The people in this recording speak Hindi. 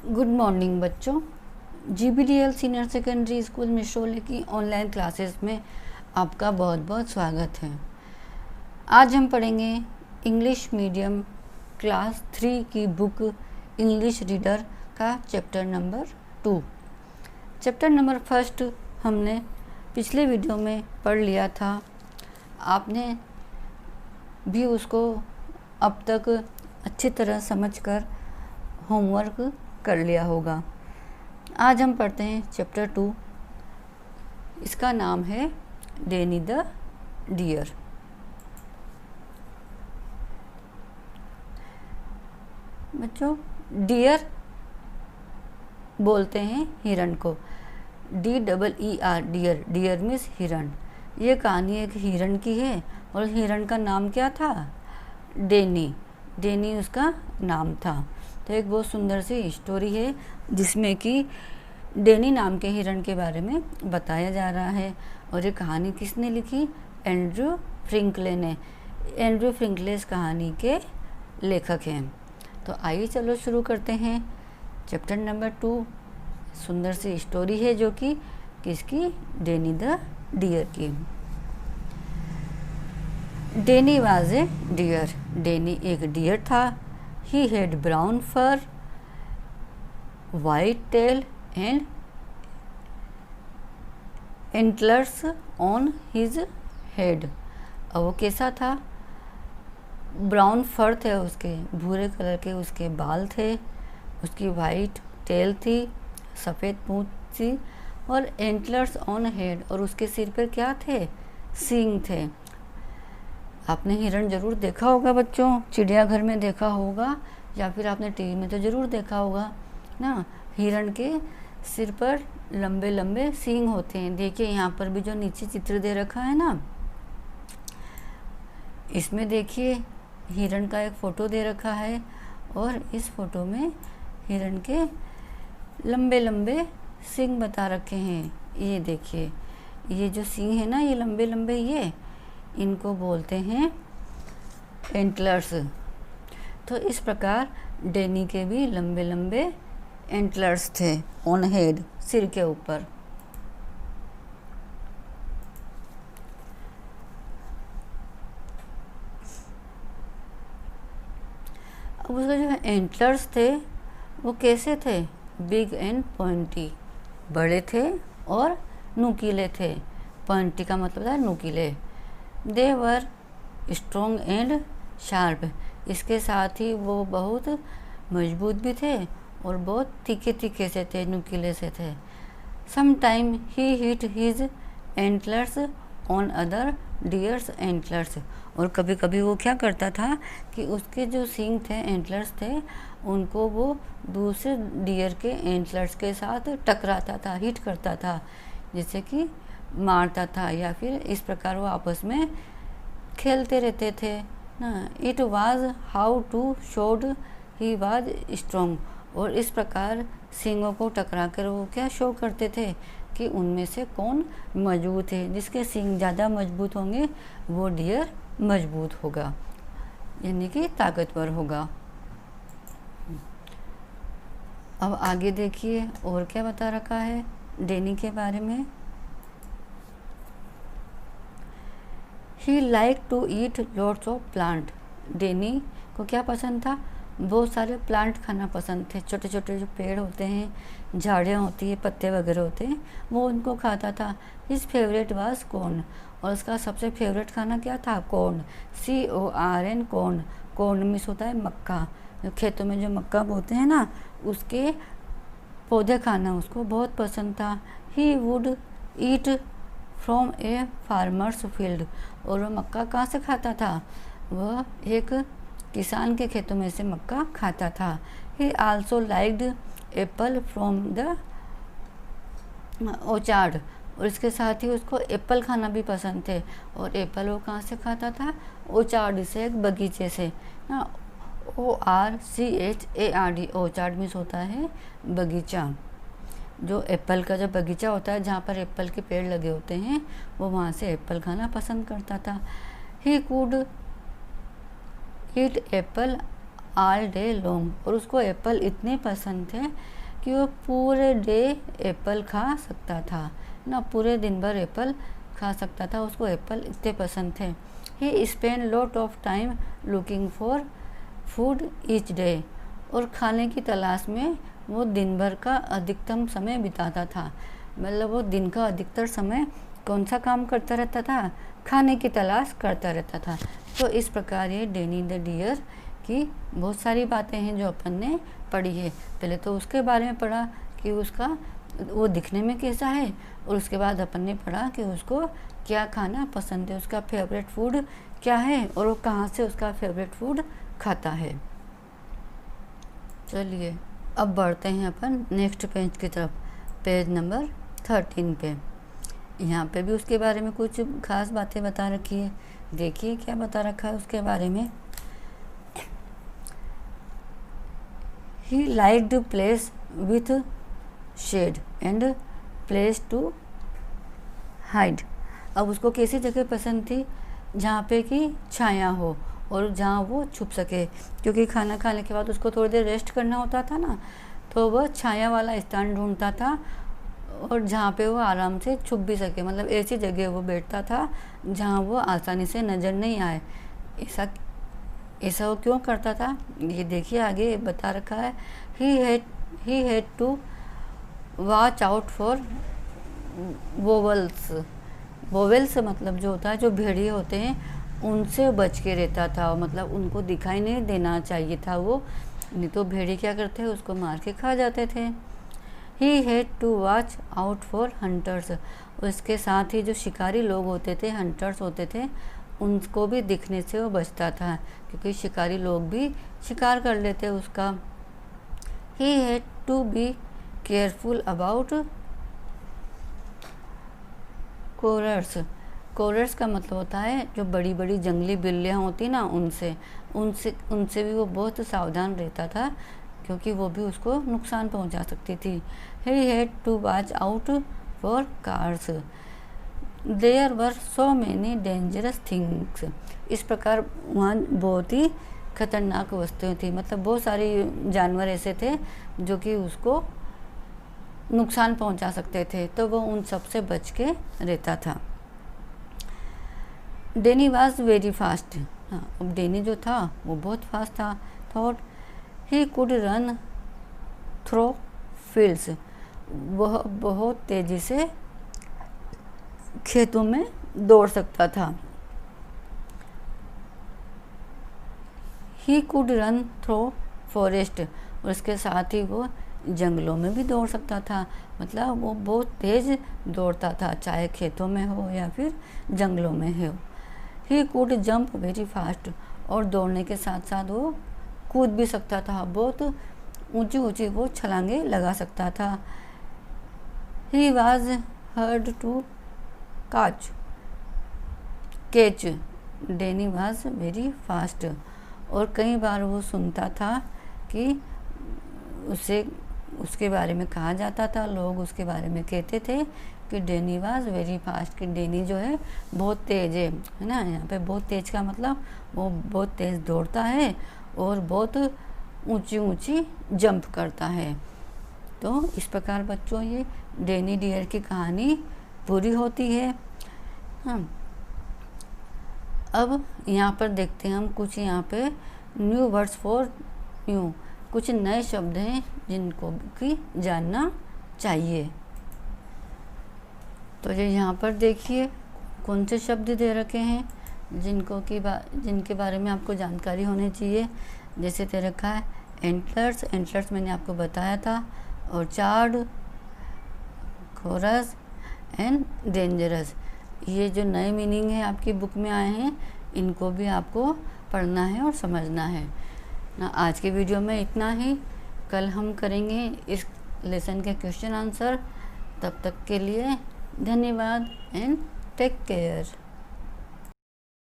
गुड मॉर्निंग बच्चों। GBDL सीनियर सेकेंडरी स्कूल मिशोले की ऑनलाइन क्लासेस में आपका बहुत बहुत स्वागत है। आज हम पढ़ेंगे इंग्लिश मीडियम क्लास 3 की बुक इंग्लिश रीडर का चैप्टर नंबर 2। चैप्टर नंबर 1 हमने पिछले वीडियो में पढ़ लिया था। आपने भी उसको अब तक अच्छी तरह समझकर होमवर्क कर लिया होगा। आज हम पढ़ते हैं चैप्टर 2। इसका नाम है डेनी द डियर। बच्चों, डियर बोलते हैं हिरण को, DEER, डियर। डियर मीन्स हिरण। ये कहानी एक हिरण की है और हिरण का नाम क्या था? डेनी। डेनी उसका नाम था। तो एक बहुत सुंदर सी स्टोरी है जिसमें कि डेनी नाम के हिरण के बारे में बताया जा रहा है। और ये कहानी किसने लिखी? एंड्रयू फ्रिंकले ने। एंड्रयू फ्रिंकले इस कहानी के लेखक हैं। तो आइए चलो शुरू करते हैं चैप्टर नंबर 2। सुंदर सी स्टोरी है जो कि किसकी? डेनी द डियर की। डेनी वाज ए डियर। डेनी एक डियर था। He had brown fur, white tail and antlers on his head। अब वो कैसा था? ब्राउन फर थे उसके, भूरे कलर के उसके बाल थे, उसकी वाइट टेल थी, सफ़ेद पूंछ थी, और एंटलर्स ऑन हेड, और उसके सिर पर क्या थे? सींग थे। आपने हिरण ज़रूर देखा होगा बच्चों, चिड़ियाघर में देखा होगा या फिर आपने टीवी में तो ज़रूर देखा होगा ना। हिरण के सिर पर लंबे लंबे सींग होते हैं। देखिए यहाँ पर भी जो नीचे चित्र दे रखा है ना, इसमें देखिए हिरण का एक फ़ोटो दे रखा है और इस फोटो में हिरण के लंबे लंबे सींग बता रखे हैं। ये देखिए, ये जो सींग है ना, ये लंबे लंबे, ये इनको बोलते हैं एंटलर्स। तो इस प्रकार डेनी के भी लंबे लंबे एंटलर्स थे ऑन हेड, सिर के ऊपर। अब उसके जो एंटलर्स थे वो कैसे थे? बिग एंड पॉइंटी, बड़े थे और नुकीले थे। पॉइंटी का मतलब है नुकीले। दे वर स्ट्रॉन्ग एंड शार्प। इसके साथ ही वो बहुत मजबूत भी थे और बहुत तीखे तीखे से थे, नुकीले से थे। Some time he hit his antlers on other deers antlers. और कभी कभी वो क्या करता था कि उसके जो सींग थे, एंटलर्स थे, उनको वो दूसरे डियर के एंटलर्स के साथ टकराता था, हिट करता था, जैसे कि मारता था, या फिर इस प्रकार वो आपस में खेलते रहते थे ना। It was how to showed he was strong. और इस प्रकार सींगों को टकरा कर वो क्या शो करते थे कि उनमें से कौन मजबूत है। जिसके सींग ज़्यादा मजबूत होंगे वो डियर मजबूत होगा, यानी कि ताकतवर होगा। अब आगे देखिए और क्या बता रखा है डेनी के बारे में। He liked to eat lots of plant। डेनी को क्या पसंद था? बहुत सारे प्लांट खाना पसंद थे। छोटे छोटे जो पेड़ होते हैं, झाड़ियाँ होती है, पत्ते वगैरह होते हैं, वो उनको खाता था। His favorite was corn। और उसका सबसे फेवरेट खाना क्या था? Corn. CORN, corn. Corn miss होता है मक्का। जो खेतों में जो मक्का बोते हैं ना, उसके पौधे खाना उसको बहुत पसंद था। He would eat from A farmers field. और वह मक्का कहाँ से खाता था? वह एक किसान के खेतों में से मक्का खाता था। ही also liked Apple from the orchard. और इसके साथ ही उसको एप्पल खाना भी पसंद थे। और एप्पल वो कहाँ से खाता था? ऑर्चार्ड से, एक बगीचे से ना। ORCHARD, ऑर्चार्ड मीन्स होता है बगीचा। जो एप्पल का जो बगीचा होता है, जहाँ पर एप्पल के पेड़ लगे होते हैं, वो वहाँ से एप्पल खाना पसंद करता था। He could eat Apple all day long, और उसको एप्पल इतने पसंद थे कि वो पूरे डे एप्पल खा सकता था ना, पूरे दिन भर एप्पल खा सकता था, उसको एप्पल इतने पसंद थे। He spend lot of time looking for food each day, और खाने की तलाश में वो दिन भर का अधिकतम समय बिताता था। मतलब वो दिन का अधिकतर समय कौन सा काम करता रहता था, खाने की तलाश करता रहता था। तो इस प्रकार ये डैनी द डियर की बहुत सारी बातें हैं जो अपन ने पढ़ी है। पहले तो उसके बारे में पढ़ा कि उसका वो दिखने में कैसा है, और उसके बाद अपन ने पढ़ा कि उसको क्या खाना पसंद है, उसका फेवरेट फूड क्या है, और वो कहाँ से उसका फेवरेट फूड खाता है। चलिए अब बढ़ते हैं अपन नेक्स्ट पेज की तरफ, पेज नंबर 13 पे। यहाँ पे भी उसके बारे में कुछ खास बातें बता रखी है। देखिए क्या बता रखा है उसके बारे में। He liked place with shade and place to hide। अब उसको कैसी जगह पसंद थी, जहाँ पे कि छाया हो और जहाँ वो छुप सके, क्योंकि खाना खाने के बाद उसको थोड़ी देर रेस्ट करना होता था ना, तो वह छाया वाला स्थान ढूंढता था और जहाँ पे वो आराम से छुप भी सके, मतलब ऐसी जगह वो बैठता था जहाँ वो आसानी से नज़र नहीं आए। ऐसा वो क्यों करता था, ये देखिए आगे बता रखा है। He had to watch out for wolves मतलब जो होता है, जो भेड़िए होते हैं उनसे बच के रहता था, मतलब उनको दिखाई नहीं देना चाहिए था वो, नहीं तो भेड़िए क्या करते हैं उसको मार के खा जाते थे। He had to watch out for hunters, उसके साथ ही जो शिकारी लोग होते थे, हंटर्स होते थे, उनको भी दिखने से वो बचता था, क्योंकि शिकारी लोग भी शिकार कर लेते उसका। He had to be careful about कोरर्स का मतलब होता है जो बड़ी बड़ी जंगली बिल्लियाँ होती ना, उनसे भी वो बहुत सावधान रहता था, क्योंकि वो भी उसको नुकसान पहुंचा सकती थी। He had to watch out for cars, there were so many dangerous things. इस प्रकार वहाँ बहुत ही खतरनाक वस्तुएं थी, मतलब बहुत सारी जानवर ऐसे थे जो कि उसको नुकसान पहुंचा सकते थे, तो वो उन सब से बच के रहता था। डेनी वॉज वेरी फास्ट, हाँ अब डेनी जो था वो बहुत फास्ट था। Thought he could run through fields, वह बहुत तेज़ी से खेतों में दौड़ सकता था। He could run through forest, और इसके साथ ही वो जंगलों में भी दौड़ सकता था, मतलब वो बहुत तेज़ दौड़ता था, चाहे खेतों में हो या फिर जंगलों में हो। He could jump very fast, और दौड़ने के साथ साथ वो कूद भी सकता था, बहुत ऊंची ऊंची वो छलांगे लगा सकता था। He was hard to catch, Danny was very fast, और कई बार वो सुनता था कि उसके बारे में कहा जाता था, लोग उसके बारे में कहते थे कि डेनी वॉज वेरी फास्ट, कि डेनी जो है बहुत तेज़ है ना। यहाँ पे बहुत तेज़ का मतलब वो बहुत तेज़ दौड़ता है और बहुत ऊंची ऊंची जंप करता है। तो इस प्रकार बच्चों ये डेनी डियर की कहानी पूरी होती है। हाँ, अब यहाँ पर देखते हैं हम कुछ यहाँ पे न्यू वर्ड्स फॉर न्यू, कुछ नए शब्द हैं जिनको कि जानना चाहिए। तो ये यहाँ पर देखिए कौन से शब्द दे रखे हैं जिनके बारे में आपको जानकारी होनी चाहिए। जैसे दे रखा है एंटलर्स मैंने आपको बताया था, और चार्ड, कोरस एंड डेंजरस, ये जो नए मीनिंग है आपकी बुक में आए हैं, इनको भी आपको पढ़ना है और समझना है ना। आज के वीडियो में इतना ही, कल हम करेंगे इस लेसन के क्वेश्चन आंसर। तब तक के लिए धन्यवाद एंड टेक केयर।